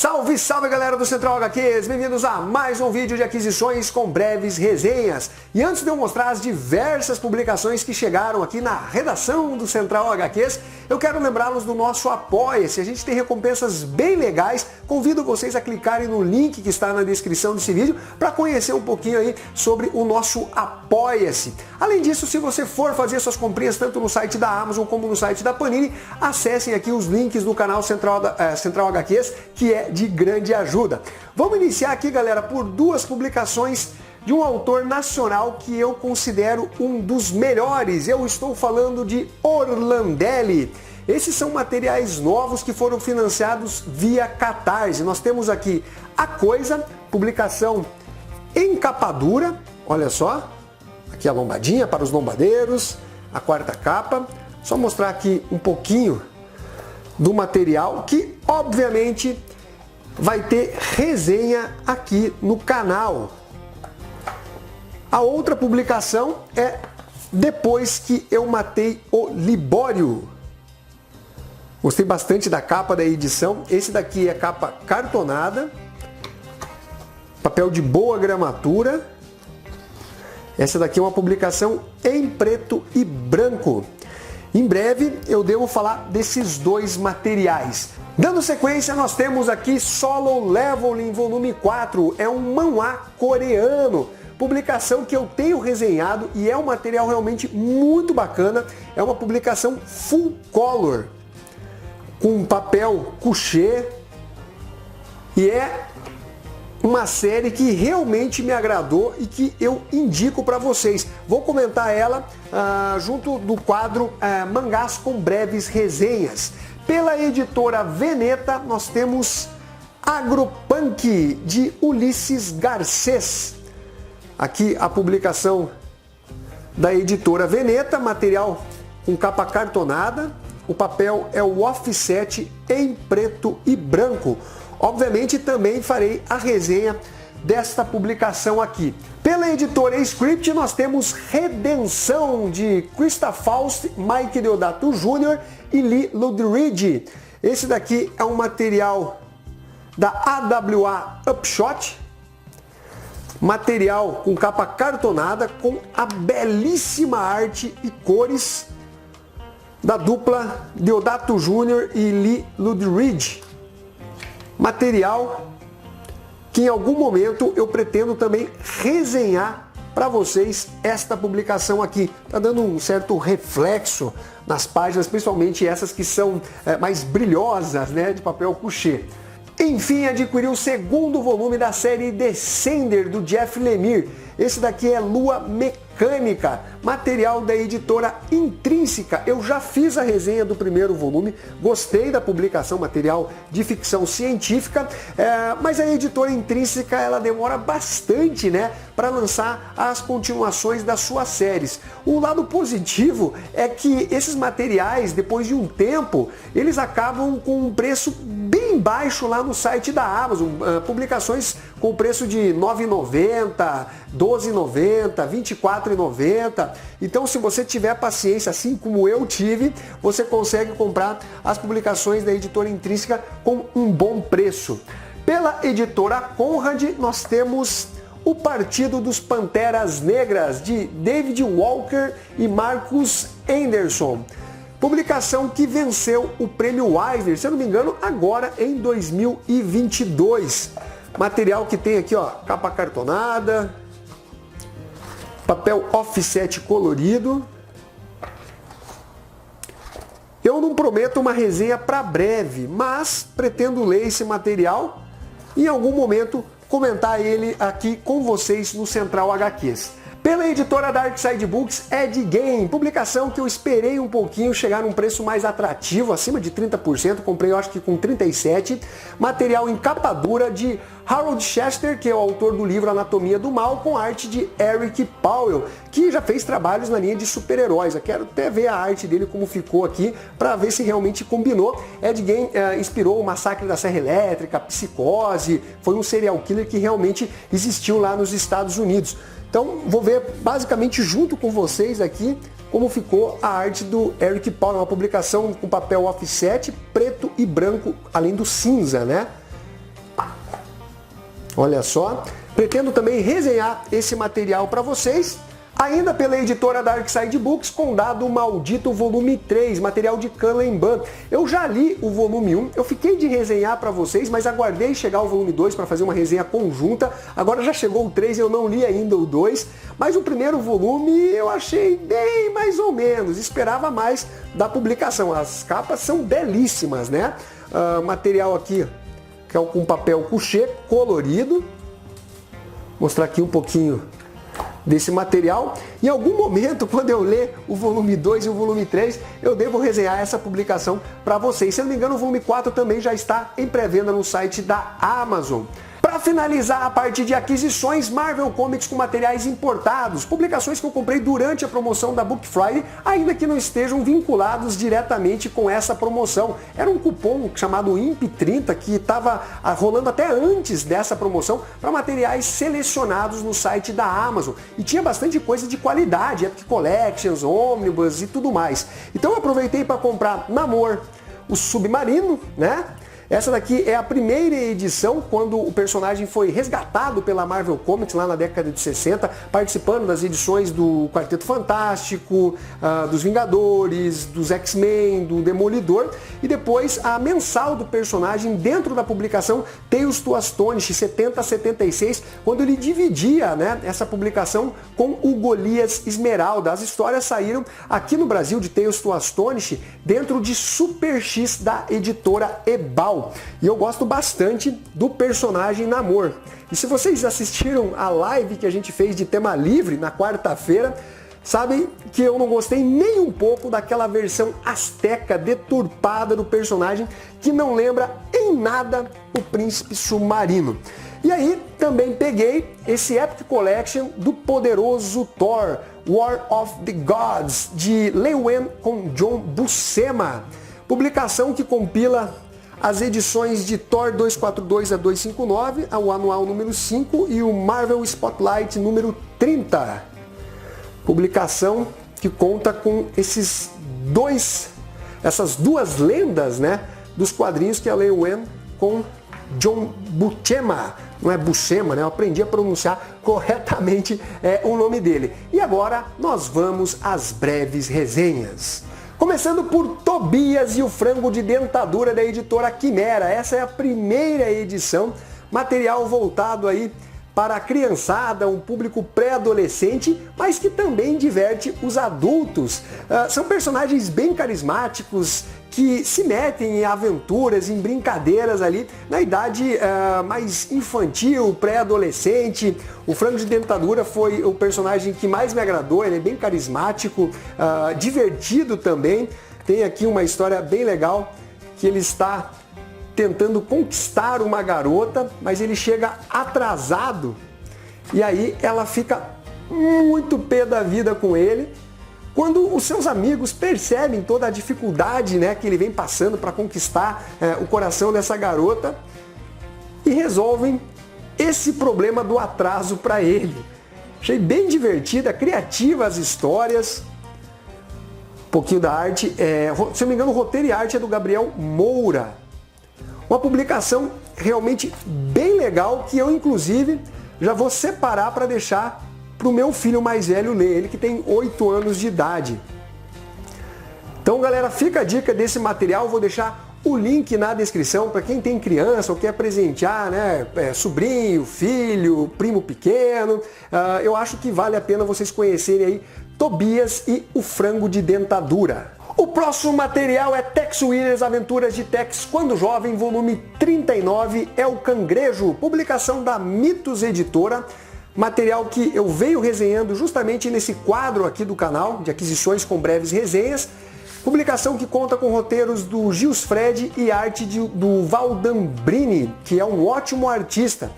Salve, salve galera do Central HQs, bem-vindos a mais um vídeo de aquisições com breves resenhas. E antes de eu mostrar as diversas publicações que chegaram aqui na redação do Central HQs, eu quero lembrá-los do nosso Apoia-se. A gente tem recompensas bem legais, convido vocês a clicarem no link que está na descrição desse vídeo para conhecer um pouquinho aí sobre o nosso Apoia-se. Além disso, se você for fazer suas comprinhas tanto no site da Amazon como no site da Panini, acessem aqui os links do canal Central HQs, que é de grande ajuda. Vamos iniciar aqui, galera, por duas publicações de um autor nacional que eu considero um dos melhores. Eu estou falando de Orlandelli. Esses são materiais novos que foram financiados via Catarse. Nós temos aqui A Coisa, publicação em capa dura, olha só, aqui a lombadinha para os lombadeiros, a quarta capa. Só mostrar aqui um pouquinho do material que, obviamente, vai ter resenha aqui no canal. A outra publicação é Depois que eu matei o Libório. Gostei bastante da capa da edição. Esse daqui é capa cartonada, papel de boa gramatura. Essa daqui é uma publicação em preto e branco. Em breve eu devo falar desses dois materiais. Dando sequência, nós temos aqui Solo Leveling volume 4, é um manhwa coreano, publicação que eu tenho resenhado e é um material realmente muito bacana, é uma publicação full color, com papel couché, e é uma série que realmente me agradou e que eu indico para vocês. Vou comentar ela junto do quadro Mangás com breves resenhas. Pela editora Veneta, nós temos Agropunk, de Ulisses Garcês. Aqui a publicação da editora Veneta, material com capa cartonada. O papel é o offset em preto e branco. Obviamente também farei a resenha desta publicação aqui. Pela editora Script nós temos Redenção, de Krista Faust, Mike Deodato Jr. e Lee Ludwig. Esse daqui é um material da AWA Upshot, material com capa cartonada, com a belíssima arte e cores da dupla Deodato Jr. e Lee Ludwig. Material que em algum momento eu pretendo também resenhar para vocês esta publicação aqui. Tá dando um certo reflexo nas páginas, principalmente essas que são mais brilhosas, né, de papel couché. Enfim, adquiri o segundo volume da série Descender, do Jeff Lemire. Esse daqui é Lua Mecânica, material da editora Intrínseca. Eu já fiz a resenha do primeiro volume, gostei da publicação, material de ficção científica, mas a editora Intrínseca ela demora bastante, né, para lançar as continuações das suas séries. O lado positivo é que esses materiais, depois de um tempo, eles acabam com um preço bem baixo lá no site da Amazon, publicações com preço de R$ 9,90, R$ 12,90, R$ 24,90. Então, se você tiver paciência, assim como eu tive, você consegue comprar as publicações da editora Intrínseca com um bom preço. Pela editora Conrad, nós temos O Partido dos Panteras Negras, de David Walker e Marcus Anderson. Publicação que venceu o prêmio Eisner, se eu não me engano, agora em 2022. Material que tem aqui, ó, capa cartonada, papel offset colorido. Eu não prometo uma resenha para breve, mas pretendo ler esse material e em algum momento comentar ele aqui com vocês no Central HQs. Pela editora Dark Side Books, Ed Gein, publicação que eu esperei um pouquinho chegar num preço mais atrativo, acima de 30%, comprei eu acho que com 37%, material em capa dura de Harold Chester, que é o autor do livro Anatomia do Mal, com arte de Eric Powell, que já fez trabalhos na linha de super-heróis. Eu quero até ver a arte dele como ficou aqui, para ver se realmente combinou. Ed Gein inspirou o Massacre da Serra Elétrica, Psicose, foi um serial killer que realmente existiu lá nos Estados Unidos. Então vou ver basicamente junto com vocês aqui como ficou a arte do Eric Powell, uma publicação com papel offset, preto e branco, além do cinza, né? Olha só, pretendo também resenhar esse material para vocês, ainda pela editora Darkside Books, Condado Maldito volume 3, material de Kanlenban. Eu já li o volume 1, eu fiquei de resenhar para vocês, mas aguardei chegar o volume 2 para fazer uma resenha conjunta. Agora já chegou o 3, eu não li ainda o 2, mas o primeiro volume eu achei bem mais ou menos, esperava mais da publicação. As capas são belíssimas, né? Material aqui que é com papel couché colorido. Vou mostrar aqui um pouquinho desse material. Em algum momento, quando eu ler o volume 2 e o volume 3, eu devo resenhar essa publicação para vocês. Se eu não me engano, o volume 4 também já está em pré-venda no site da Amazon. Para finalizar a parte de aquisições, Marvel Comics com materiais importados, publicações que eu comprei durante a promoção da Book Friday, ainda que não estejam vinculados diretamente com essa promoção. Era um cupom chamado IMP30 que estava rolando até antes dessa promoção para materiais selecionados no site da Amazon. E tinha bastante coisa de qualidade, Epic Collections, Omnibus e tudo mais. Então eu aproveitei para comprar Namor, o Submarino, né? Essa daqui é a primeira edição, quando o personagem foi resgatado pela Marvel Comics lá na década de 60, participando das edições do Quarteto Fantástico, dos Vingadores, dos X-Men, do Demolidor, e depois a mensal do personagem dentro da publicação Tales to Astonish 70-76, quando ele dividia, né, essa publicação com o Golias Esmeralda. As histórias saíram aqui no Brasil de Tales to Astonish dentro de Super X da editora Ebal. E eu gosto bastante do personagem Namor. E se vocês assistiram a live que a gente fez de tema livre na quarta-feira, sabem que eu não gostei nem um pouco daquela versão asteca deturpada do personagem, que não lembra em nada o Príncipe Submarino. E aí também peguei esse Epic Collection do poderoso Thor, War of the Gods, de Lee Wen com John Buscema. Publicação que compila as edições de Thor 242 a 259, o anual número 5 e o Marvel Spotlight número 30. Publicação que conta com essas duas lendas, né, dos quadrinhos, que é a Lee Wen com John Buscema. Não é Buscema, né? Eu aprendi a pronunciar corretamente o nome dele. E agora nós vamos às breves resenhas. Começando por Tobias e o Frango de Dentadura da editora Quimera. Essa é a primeira edição, material voltado aí para a criançada, um público pré-adolescente, mas que também diverte os adultos. São personagens bem carismáticos, que se metem em aventuras, em brincadeiras ali, na idade mais infantil, pré-adolescente. O Frango de Dentadura foi o personagem que mais me agradou, ele é bem carismático, divertido também. Tem aqui uma história bem legal, que ele está tentando conquistar uma garota, mas ele chega atrasado, e aí ela fica muito pé da vida com ele, quando os seus amigos percebem toda a dificuldade, né, que ele vem passando para conquistar o coração dessa garota, e resolvem esse problema do atraso para ele. Achei bem divertida, criativa as histórias. Um pouquinho da arte, se eu não me engano, o roteiro e arte é do Gabriel Moura. Uma publicação realmente bem legal, que eu inclusive já vou separar para deixar para o meu filho mais velho ler, ele que tem 8 anos de idade. Então, galera, fica a dica desse material, vou deixar o link na descrição para quem tem criança ou quer presentear, né, sobrinho, filho, primo pequeno. Eu acho que vale a pena vocês conhecerem aí Tobias e o Frango de Dentadura. O próximo material é Tex Willer, Aventuras de Tex Quando Jovem, volume 39, é o Cangrejo, publicação da Mitos Editora. Material que eu venho resenhando justamente nesse quadro aqui do canal, de aquisições com breves resenhas. Publicação que conta com roteiros do Gils Fred e arte do Valdambrini, que é um ótimo artista.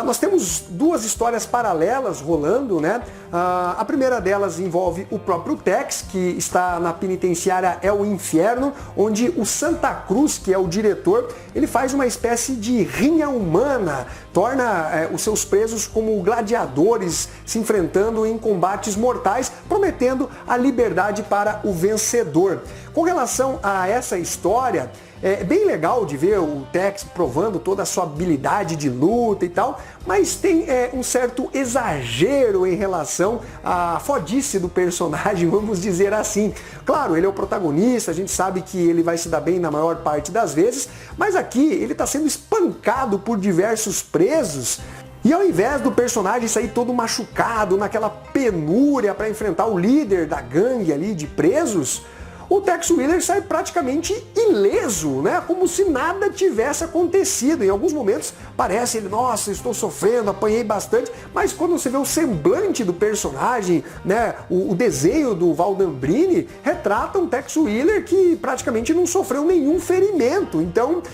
Nós temos duas histórias paralelas rolando, né? A primeira delas envolve o próprio Tex, que está na penitenciária El Inferno, onde o Santa Cruz, que é o diretor, ele faz uma espécie de rinha humana, torna os seus presos como gladiadores, se enfrentando em combates mortais, prometendo a liberdade para o vencedor. Com relação a essa história, é bem legal de ver o Tex provando toda a sua habilidade de luta e tal, mas tem um certo exagero em relação à fodice do personagem, vamos dizer assim. Claro, ele é o protagonista, a gente sabe que ele vai se dar bem na maior parte das vezes, mas aqui ele está sendo espancado por diversos presos. E ao invés do personagem sair todo machucado, naquela penúria para enfrentar o líder da gangue ali de presos, o Tex Willer sai praticamente ileso, né? Como se nada tivesse acontecido. Em alguns momentos parece ele, nossa, estou sofrendo, apanhei bastante, mas quando você vê o semblante do personagem, né, o desenho do Val Dambrini, retrata um Tex Willer que praticamente não sofreu nenhum ferimento. Então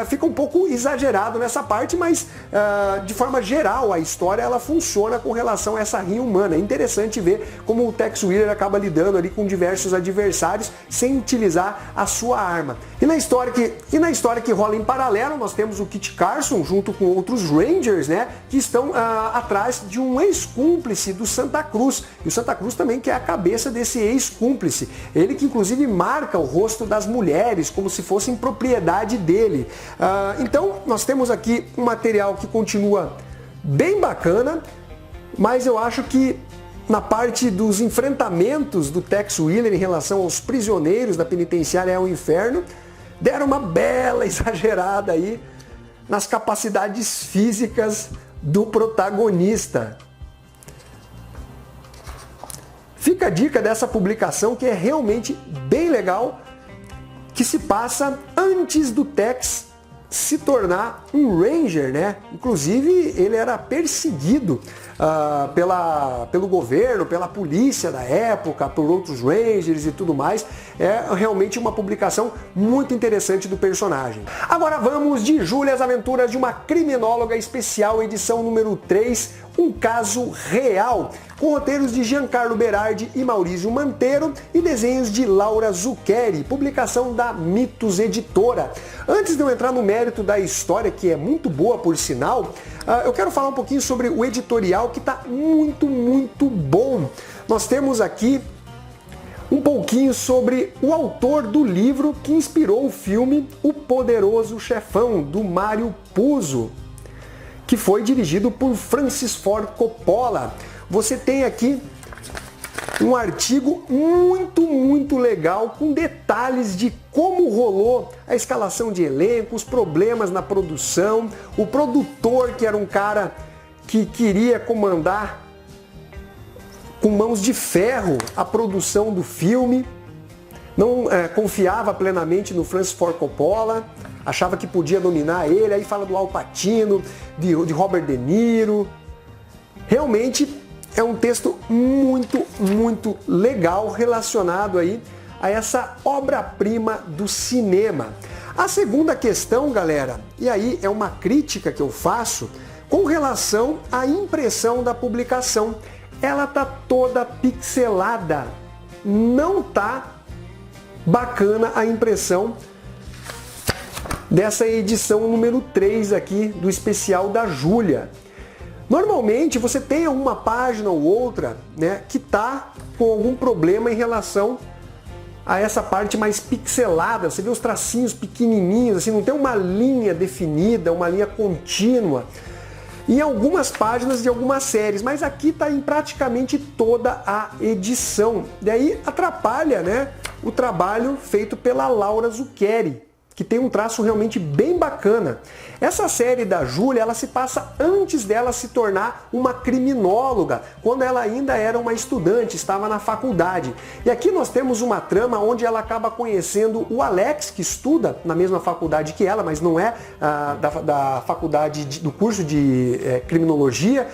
fica um pouco exagerado nessa parte, mas de forma geral a história ela funciona com relação a essa rinha humana. É interessante ver como o Tex Willer acaba lidando ali com diversos adversários sem utilizar a sua arma. E na história que rola em paralelo, nós temos o Kit Carson junto com outros Rangers, né, que estão atrás de um ex-cúmplice do Santa Cruz. E o Santa Cruz também que é a cabeça desse ex-cúmplice. Ele que inclusive marca o rosto das mulheres como se fossem propriedade dele. Então nós temos aqui um material que continua bem bacana, mas eu acho que na parte dos enfrentamentos do Tex Willer em relação aos prisioneiros da penitenciária ao inferno, deram uma bela exagerada aí nas capacidades físicas do protagonista. Fica a dica dessa publicação que é realmente bem legal, que se passa antes do Tex se tornar um Ranger, né? Inclusive ele era perseguido pelo governo, pela polícia da época, por outros Rangers e tudo mais. É realmente uma publicação muito interessante do personagem. Agora vamos de Júlia, as aventuras de uma criminóloga especial, edição número 3, um caso real, com roteiros de Giancarlo Berardi e Maurício Manteiro e desenhos de Laura Zucchelli, publicação da Mitos Editora. Antes de eu entrar no mérito da história, que é muito boa por sinal, eu quero falar um pouquinho sobre o editorial, que está muito, muito bom. Nós temos aqui um pouquinho sobre o autor do livro que inspirou o filme O Poderoso Chefão, do Mário Puzo, que foi dirigido por Francis Ford Coppola. Você tem aqui um artigo muito, muito legal, com detalhes de como rolou a escalação de elenco, os problemas na produção, o produtor, que era um cara que queria comandar com mãos de ferro a produção do filme, não confiava plenamente no Francis Ford Coppola, achava que podia dominar ele, aí fala do Al Pacino, de Robert De Niro. Realmente é um texto muito, muito legal relacionado aí a essa obra-prima do cinema. A segunda questão, galera, e aí é uma crítica que eu faço com relação à impressão da publicação. Ela tá toda pixelada, não tá bacana a impressão dessa edição número 3 aqui do especial da Júlia. Normalmente você tem uma página ou outra, né, que tá com algum problema em relação a essa parte mais pixelada. Você vê os tracinhos pequenininhos, assim, não tem uma linha definida, uma linha contínua. Em algumas páginas de algumas séries, mas aqui está em praticamente toda a edição. Daí atrapalha, né, o trabalho feito pela Laura Zucchelli, que tem um traço realmente bem bacana. Essa série da Júlia, ela se passa antes dela se tornar uma criminóloga, quando ela ainda era uma estudante, estava na faculdade. E aqui nós temos uma trama onde ela acaba conhecendo o Alex, que estuda na mesma faculdade que ela, mas não é da faculdade do curso de criminologia.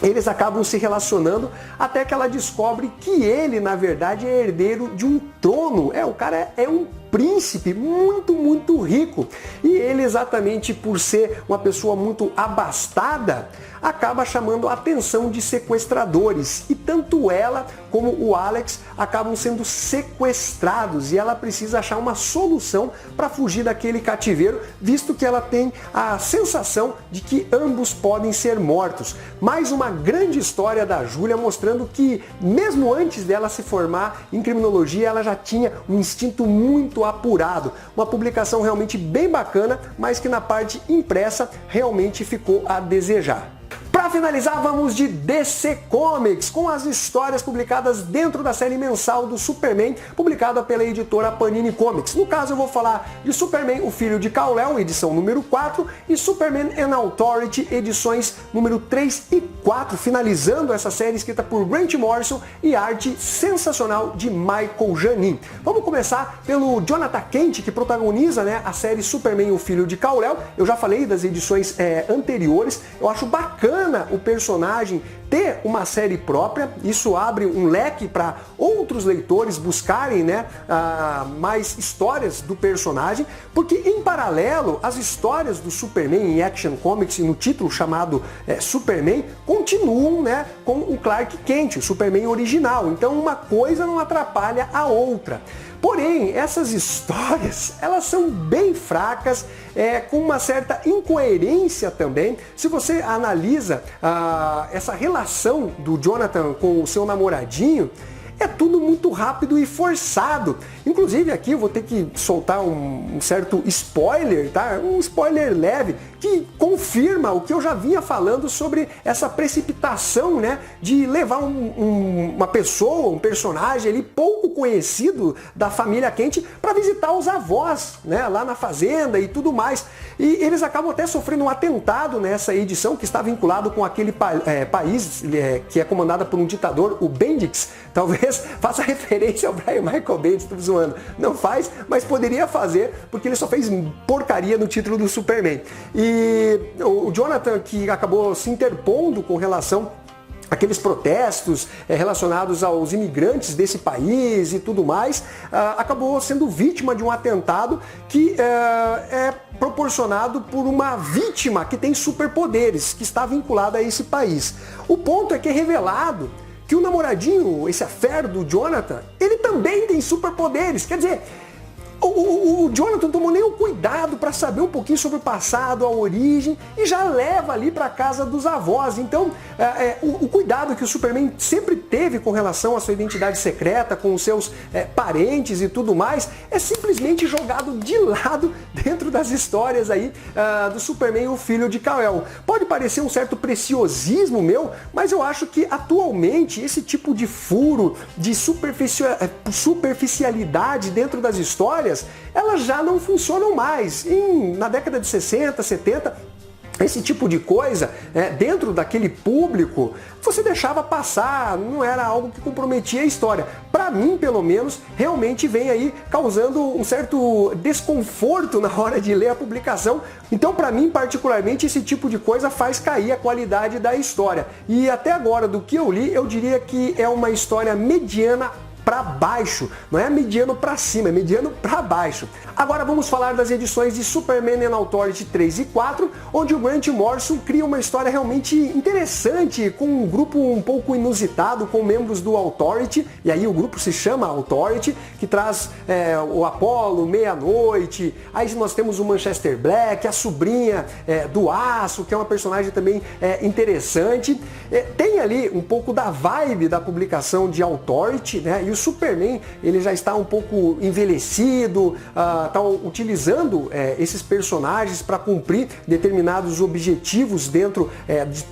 Eles acabam se relacionando até que ela descobre que ele, na verdade, é herdeiro de um trono. O cara é um príncipe muito rico. E ele, exatamente por ser uma pessoa muito abastada, acaba chamando a atenção de sequestradores. E tanto ela como o Alex acabam sendo sequestrados e ela precisa achar uma solução para fugir daquele cativeiro, visto que ela tem a sensação de que ambos podem ser mortos. Mais uma grande história da Júlia mostrando que, mesmo antes dela se formar em criminologia, ela já tinha um instinto muito apurado. Uma publicação realmente bem bacana, mas que na parte impressa realmente ficou a desejar. Para finalizar, vamos de DC Comics, com as histórias publicadas dentro da série mensal do Superman, publicada pela editora Panini Comics. No caso, eu vou falar de Superman, o Filho de Kal-El, edição número 4, e Superman and Authority, edições número 3 e 4, finalizando essa série escrita por Grant Morrison e arte sensacional de Michael Janin. Vamos começar pelo Jonathan Kent, que protagoniza, né, a série Superman, o Filho de Kal-El. Eu já falei das edições anteriores, eu acho bacana o personagem ter uma série própria. Isso abre um leque para outros leitores buscarem, né, mais histórias do personagem, porque em paralelo as histórias do Superman em Action Comics, no título chamado Superman, continuam, né, com o Clark Kent, o Superman original. Então uma coisa não atrapalha a outra. Porém, essas histórias, elas são bem fracas, com uma certa incoerência também. Se você analisa essa relação do Jonathan com o seu namoradinho, é tudo muito rápido e forçado. Inclusive aqui eu vou ter que soltar um certo spoiler, tá? Um spoiler leve, que confirma o que eu já vinha falando sobre essa precipitação, né, de levar uma pessoa, um personagem ali pouco conhecido da família Kent para visitar os avós, né, lá na fazenda e tudo mais. E eles acabam até sofrendo um atentado nessa edição, que está vinculado com aquele país que é comandado por um ditador, o Bendix. Talvez faça referência ao Brian Michael Bendis, tô zoando. Não faz, mas poderia fazer, porque ele só fez porcaria no título do Superman. E o Jonathan, que acabou se interpondo com relação aqueles protestos relacionados aos imigrantes desse país e tudo mais, acabou sendo vítima de um atentado que é proporcionado por uma vítima que tem superpoderes, que está vinculada a esse país. O ponto é que é revelado que o namoradinho, esse affair do Jonathan, ele também tem superpoderes. Quer dizer, o Jonathan tomou nem o cuidado para saber um pouquinho sobre o passado, a origem, e já leva ali para casa dos avós. Então, o cuidado que o Superman sempre teve com relação à sua identidade secreta, com os seus parentes e tudo mais, é simplesmente jogado de lado dentro das histórias aí do Superman, o Filho de Kal-El. Pode parecer um certo preciosismo meu, mas eu acho que atualmente esse tipo de furo, de superficialidade dentro das histórias, elas já não funcionam mais. Na década de 60, 70, esse tipo de coisa, dentro daquele público, você deixava passar, não era algo que comprometia a história. Para mim, pelo menos, realmente vem aí causando um certo desconforto na hora de ler a publicação. Então, para mim, particularmente, esse tipo de coisa faz cair a qualidade da história. E até agora, do que eu li, eu diria que é uma história mediana para baixo, não é mediano para cima, é mediano para baixo. Agora vamos falar das edições de Superman and Authority 3 e 4, onde o Grant Morrison cria uma história realmente interessante, com um grupo um pouco inusitado, com membros do Authority, e aí o grupo se chama Authority, que traz o Apollo, Meia-Noite, aí nós temos o Manchester Black, a sobrinha do Aço, que é uma personagem também interessante. Tem ali um pouco da vibe da publicação de Authority, né? E o Superman, ele já está um pouco envelhecido, está utilizando esses personagens para cumprir determinados objetivos dentro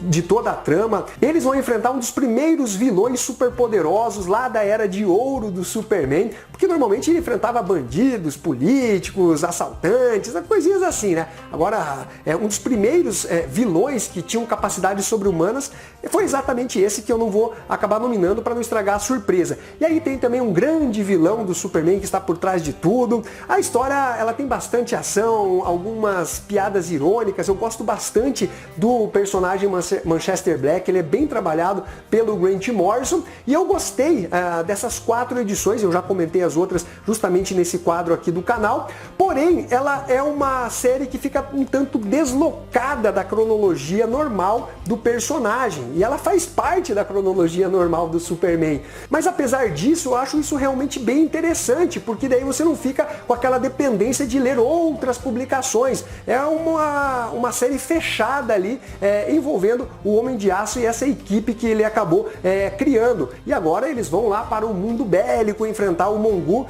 de toda a trama. Eles vão enfrentar um dos primeiros vilões superpoderosos lá da Era de Ouro do Superman, porque normalmente ele enfrentava bandidos, políticos, assaltantes, coisinhas assim, né? Agora, um dos primeiros vilões que tinham capacidades sobre-humanas foi exatamente esse, que eu não vou acabar nominando para não estragar a surpresa. E aí tem tem também um grande vilão do Superman que está por trás de tudo. A história, ela tem bastante ação, algumas piadas irônicas. Eu gosto bastante do personagem Manchester Black, ele é bem trabalhado pelo Grant Morrison, e eu gostei dessas 4 edições, eu já comentei as outras justamente nesse quadro aqui do canal, porém ela é uma série que fica um tanto deslocada da cronologia normal do personagem, e ela faz parte da cronologia normal do Superman. Mas apesar disso, eu acho isso realmente bem interessante, porque daí você não fica com aquela dependência de ler outras publicações. É uma série fechada ali, envolvendo o Homem de Aço e essa equipe que ele acabou criando. E agora eles vão lá para o mundo bélico enfrentar o Mongu,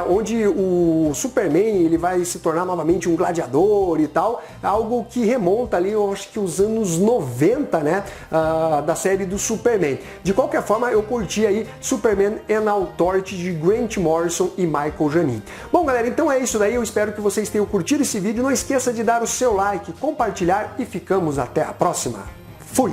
onde o Superman ele vai se tornar novamente um gladiador e tal, algo que remonta ali, eu acho que os anos 90, né, da série do Superman. De qualquer forma, eu curti aí Superman and Authority de Grant Morrison e Michael Janin. Bom, galera, então é isso daí, eu espero que vocês tenham curtido esse vídeo, não esqueça de dar o seu like, compartilhar e ficamos até a próxima. Fui!